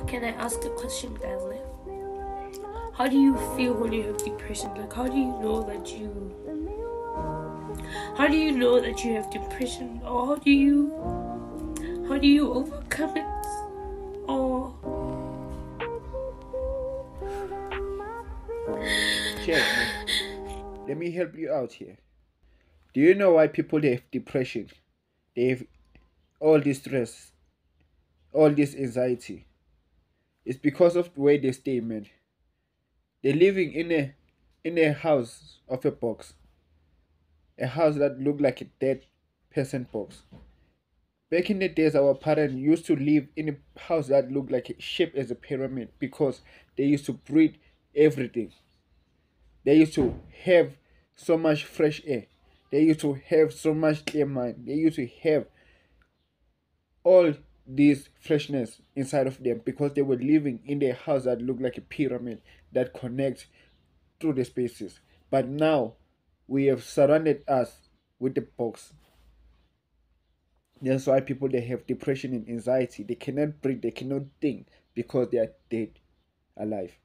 Can I ask a question, guys? How do you feel when you have depression? Like, how do you know that you have depression, or how do you overcome it? Or Check, man. Let me help you out here. Do you know why people have depression? They have all this stress, all this anxiety. It's because of the way they stay, man. They're living in a house of a box. A house that looked like a dead person box. Back in the days, our parents used to live in a house that looked like shaped as a pyramid because they used to breathe everything. They used to have so much fresh air. They used to have so much clear mind. They used to have all this freshness inside of them because they were living in a house that looked like a pyramid that connects through the spaces. But now we have surrounded us with the box. That's why people they have depression and anxiety. They cannot breathe, they cannot think because they are dead alive.